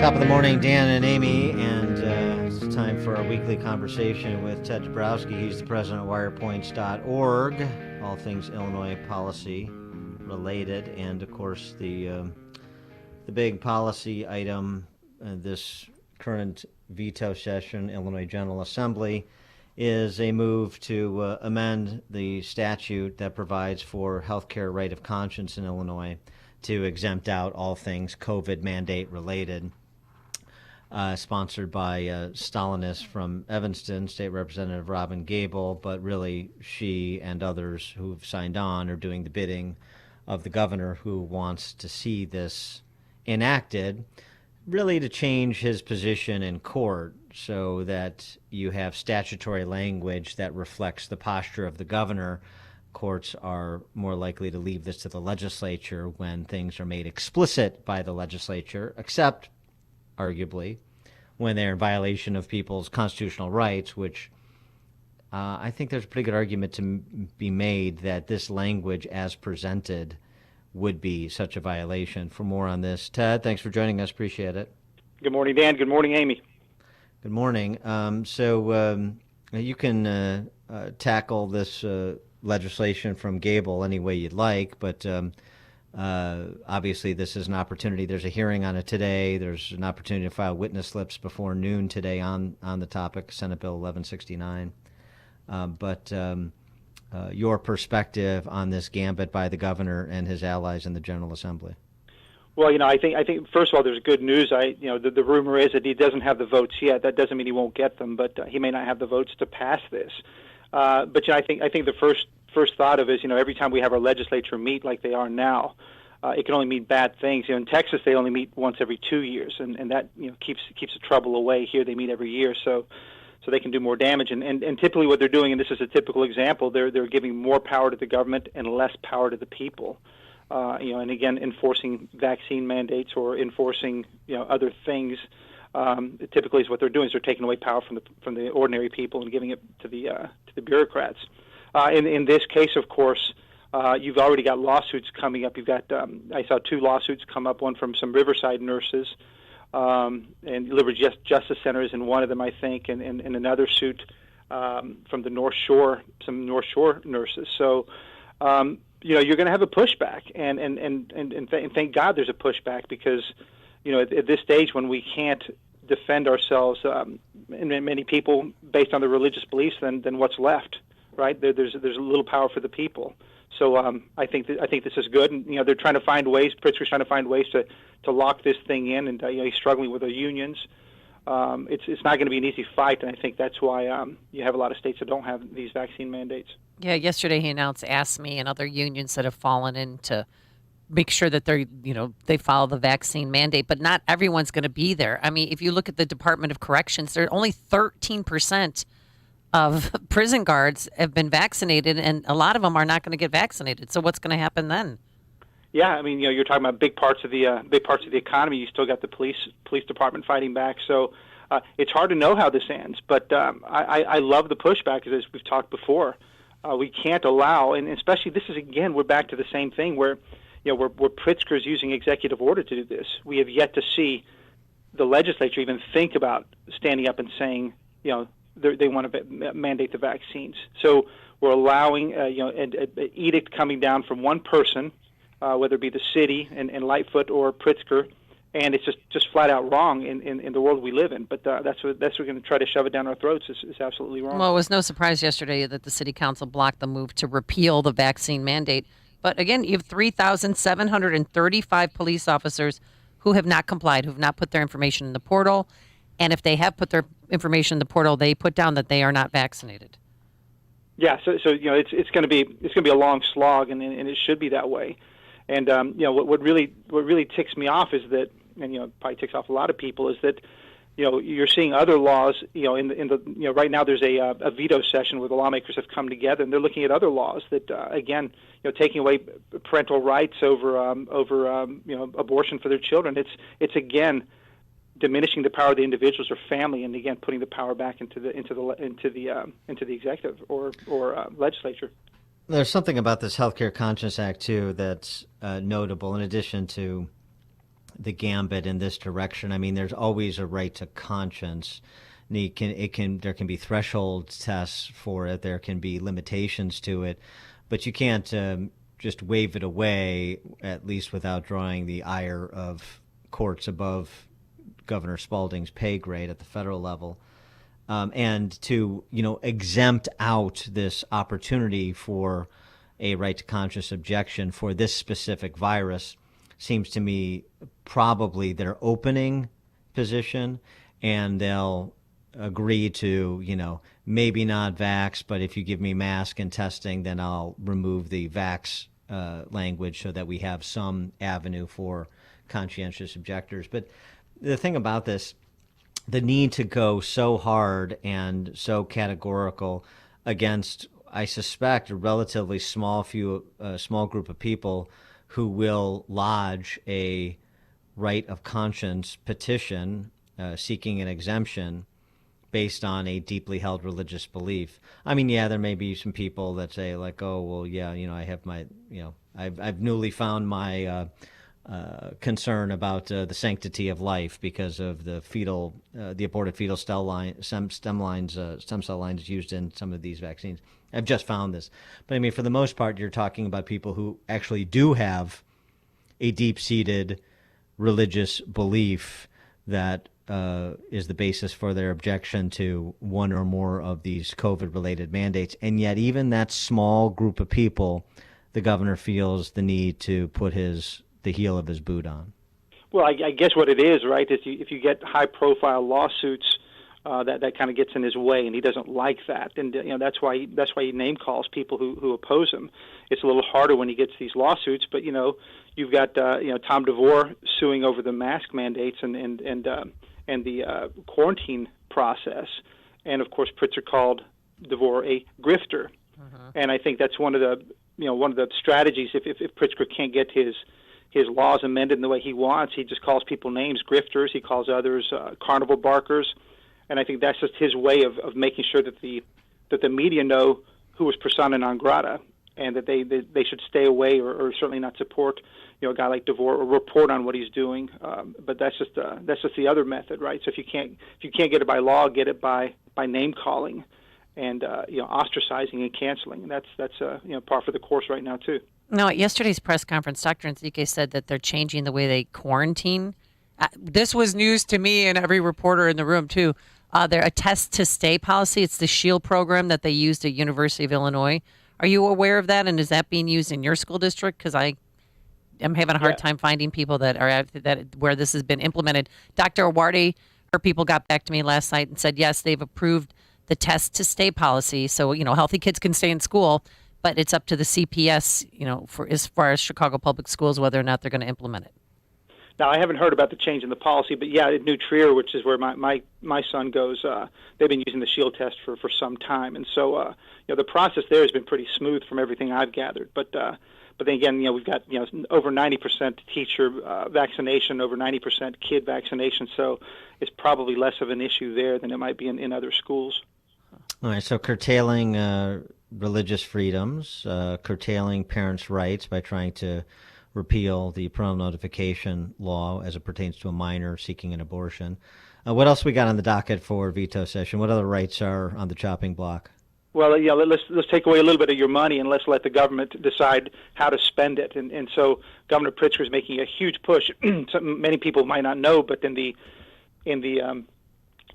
Top of the morning, Dan and Amy, and it's time for our weekly conversation with Ted Dabrowski. He's the president of Wirepoint.org, all things Illinois policy related, and of course the big policy item this current veto session, Illinois General Assembly, is a move to amend the statute that provides for healthcare right of conscience in Illinois to exempt out all things COVID mandate related. Sponsored by Stalinist from Evanston, State Representative Robin Gable, but really she and others who've signed on are doing the bidding of the governor, who wants to see this enacted, really to change his position in court so that you have statutory language that reflects the posture of the governor. Courts are more likely to leave this to the legislature when things are made explicit by the legislature, except arguably, when they're in violation of people's constitutional rights, which I think there's a pretty good argument to be made that this language as presented would be such a violation. For more on this, Ted, thanks for joining us. Appreciate it. Good morning, Dan. Good morning, Amy. Good morning. So you can tackle this legislation from Gable any way you'd like, but obviously, this is an opportunity. There's a hearing on it today. There's an opportunity to file witness slips before noon today on the topic, Senate Bill 1169. But your perspective on this gambit by the governor and his allies in the General Assembly. Well, I think first of all, there's good news. The rumor is that he doesn't have the votes yet. That doesn't mean he won't get them, but he may not have the votes to pass this. But I think the first thought of is, every time we have our legislature meet like they are now, it can only mean bad things. In Texas, they only meet once every 2 years, and that keeps the trouble away. Here, they meet every year, so they can do more damage. And typically, what they're doing, and this is a typical example, they're giving more power to the government and less power to the people. And again, enforcing vaccine mandates or enforcing other things. Typically, is what they're doing is they're taking away power from the ordinary people and giving it to the bureaucrats. In this case, of course, you've already got lawsuits coming up. You've got I saw 2 lawsuits come up, one from some Riverside nurses, and Liberty Justice Center is in one of them, I think, and another suit from the North Shore, some North Shore nurses. So, you're going to have a pushback, and thank God there's a pushback, because, at this stage when we can't defend ourselves, and many people based on their religious beliefs, then what's left? Right, there's a little power for the people, so I think this is good, and they're trying to find ways. Pritzker's trying to find ways to lock this thing in, and he's struggling with the unions. It's not going to be an easy fight, and I think that's why you have a lot of states that don't have these vaccine mandates. Yeah, yesterday he announced ASME and other unions that have fallen in to make sure that they follow the vaccine mandate, but not everyone's going to be there. I mean, if you look at the Department of Corrections, there are only 13% of prison guards have been vaccinated, and a lot of them are not going to get vaccinated. So what's going to happen then? Yeah, I mean, you're talking about big parts of the economy. You still got the police department fighting back. So it's hard to know how this ends. But I love the pushback, as we've talked before. We can't allow, and especially this is, again, we're back to the same thing where where Pritzker's using executive order to do this. We have yet to see the legislature even think about standing up and saying, they want to mandate the vaccines. So we're allowing an edict coming down from one person, whether it be the city and Lightfoot or Pritzker, and it's just flat out wrong in the world we live in. But that's what we're going to try to shove it down our throats is absolutely wrong. Well, it was no surprise yesterday that the city council blocked the move to repeal the vaccine mandate. But again, you have 3,735 police officers who have not complied, who have not put their information in the portal. And if they have put their information in the portal, they put down that they are not vaccinated. Yeah, so it's going to be a long slog, and it should be that way. And what really ticks me off is that, and probably ticks off a lot of people, is that you're seeing other laws. In the right now there's a veto session where the lawmakers have come together, and they're looking at other laws that again, taking away parental rights over abortion for their children. It's again diminishing the power of the individuals or family, and again putting the power back into the executive or legislature. There's something about this Healthcare Conscience Act too that's notable. In addition to the gambit in this direction. I mean, there's always a right to conscience. There can be threshold tests for it. There can be limitations to it, but you can't just wave it away, at least without drawing the ire of courts above Governor Spalding's pay grade at the federal level. And to, exempt out this opportunity for a right to conscious objection for this specific virus seems to me probably their opening position, and they'll agree to, maybe not vax, but if you give me mask and testing, then I'll remove the vax language so that we have some avenue for conscientious objectors. But the thing about this, the need to go so hard and so categorical against, I suspect, a relatively small group of people who will lodge a right of conscience petition seeking an exemption based on a deeply held religious belief. I mean, yeah, there may be some people that say, like, oh, well, yeah, I have my, I've newly found my concern about the sanctity of life because of the aborted fetal stem cell lines used in some of these vaccines. I've just found this. But I mean, for the most part, you're talking about people who actually do have a deep-seated religious belief that is the basis for their objection to one or more of these COVID-related mandates. And yet even that small group of people, the governor feels the need to put the heel of his boot on. Well, I guess what it is, right, is if you get high-profile lawsuits, that kind of gets in his way, and he doesn't like that, and that's why he name calls people who oppose him. It's a little harder when he gets these lawsuits, but you've got Tom DeVore suing over the mask mandates and the quarantine process, and of course Pritzker called DeVore a grifter, and I think that's one of the strategies. If Pritzker can't get his laws amended in the way he wants, he just calls people names, grifters. He calls others carnival barkers. And I think that's just his way of making sure that the media know who is persona non grata, and that they should stay away or certainly not support a guy like DeVore or report on what he's doing. But that's just the other method, right? So if you can't get it by law, get it by name calling and ostracizing and canceling. And that's par for the course right now too. No, at yesterday's press conference, Dr. Enrique said that they're changing the way they quarantine. This was news to me and every reporter in the room too. They're a test to stay policy. It's the SHIELD program that they used at University of Illinois. Are you aware of that? And is that being used in your school district? Because I am having a hard time finding people that are where this has been implemented. Dr. Awarde, her people got back to me last night and said, yes, they've approved the test to stay policy. So, healthy kids can stay in school, but it's up to the CPS, for as far as Chicago Public Schools, whether or not they're going to implement it. Now, I haven't heard about the change in the policy, but yeah, at New Trier, which is where my son goes, they've been using the SHIELD test for some time, and so the process there has been pretty smooth from everything I've gathered. But then again, we've got over 90% teacher vaccination, over 90% kid vaccination, so it's probably less of an issue there than it might be in other schools. All right, so curtailing religious freedoms, curtailing parents' rights by trying to repeal the parental notification law as it pertains to a minor seeking an abortion. What else we got on the docket for veto session? What other rights are on the chopping block? Well, let's take away a little bit of your money and let's let the government decide how to spend it. And so Governor Pritzker is making a huge push. Many people might not know, but in the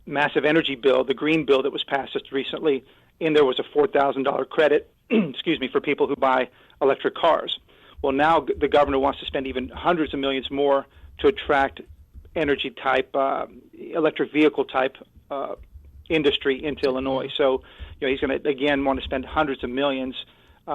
massive energy bill, the green bill that was passed just recently, in there was a $4,000 credit, for people who buy electric cars. Well, now the governor wants to spend even hundreds of millions more to attract energy type, electric vehicle type industry into Illinois. So, he's going to again want to spend hundreds of millions.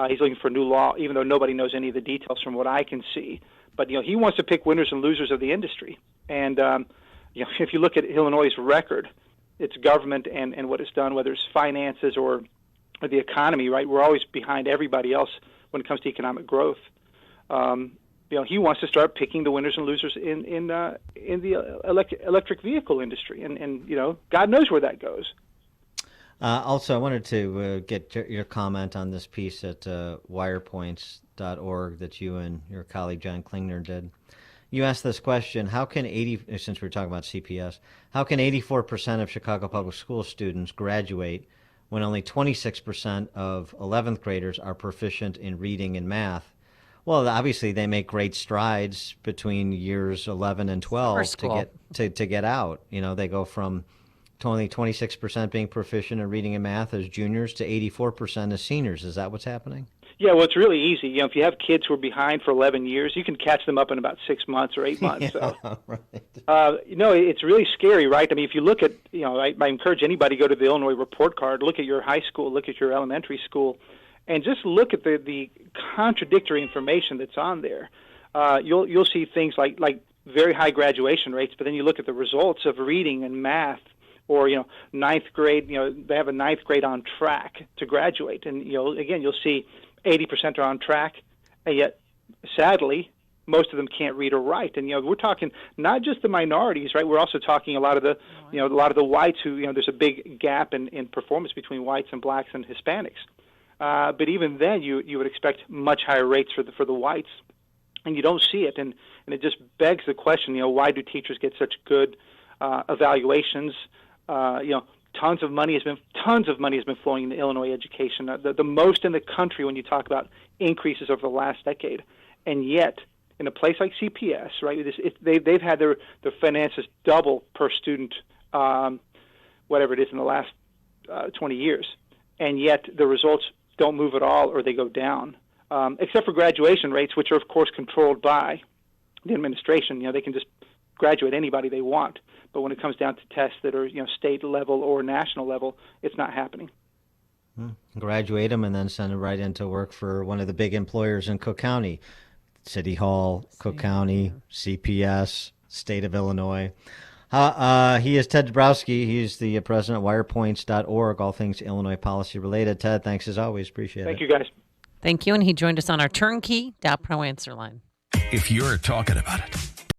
He's looking for a new law, even though nobody knows any of the details from what I can see. But he wants to pick winners and losers of the industry. And if you look at Illinois' record, its government and what it's done, whether it's finances or the economy, right? We're always behind everybody else when it comes to economic growth. He wants to start picking the winners and losers in the electric vehicle industry, and God knows where that goes. Also, I wanted to get your comment on this piece at wirepoints.org that you and your colleague John Klingner did You asked this question, how can since we're talking about CPS, how can 84% of Chicago Public School students graduate when only 26% of 11th graders are proficient in reading and math? Well, obviously they make great strides between years 11 and 12 to get out. You know, they go from only 26% being proficient in reading and math as juniors to 84% as seniors. Is that what's happening? Yeah, well, it's really easy. You know, if you have kids who are behind for 11 years, you can catch them up in about 6 months or 8 months. Yeah, so, right. you know, it's really scary, right? I mean, if you look at, you know, I encourage anybody to go to the Illinois report card, look at your high school, look at your elementary school, and just look at the contradictory information that's on there. You'll see things like very high graduation rates, but then you look at the results of reading and math, or, you know, ninth grade. You know, they have a ninth grade on track to graduate, and again, you'll see 80% are on track, and yet, sadly, most of them can't read or write. And we're talking not just the minorities, right? We're also talking a lot of the whites who, there's a big gap in performance between whites and blacks and Hispanics. But even then, you would expect much higher rates for the whites, and you don't see it. And it just begs the question, why do teachers get such good evaluations? Tons of money has been flowing into Illinois education, the most in the country when you talk about increases over the last decade. And yet, in a place like CPS, right, they've had their finances double per student, whatever it is, in the last 20 years. And yet the results don't move at all, or they go down, except for graduation rates, which are, of course, controlled by the administration. They can just graduate anybody they want. But when it comes down to tests that are, state level or national level, it's not happening. Graduate them and then send them right into work for one of the big employers in Cook County, City Hall, Cook County, CPS, State of Illinois. He is Ted Dabrowski. He's the president of Wirepoints.org, all things Illinois policy related. Ted, thanks as always. Appreciate it. Thank you, guys. Thank you. And he joined us on our turnkey.pro answer line. If you're talking about it,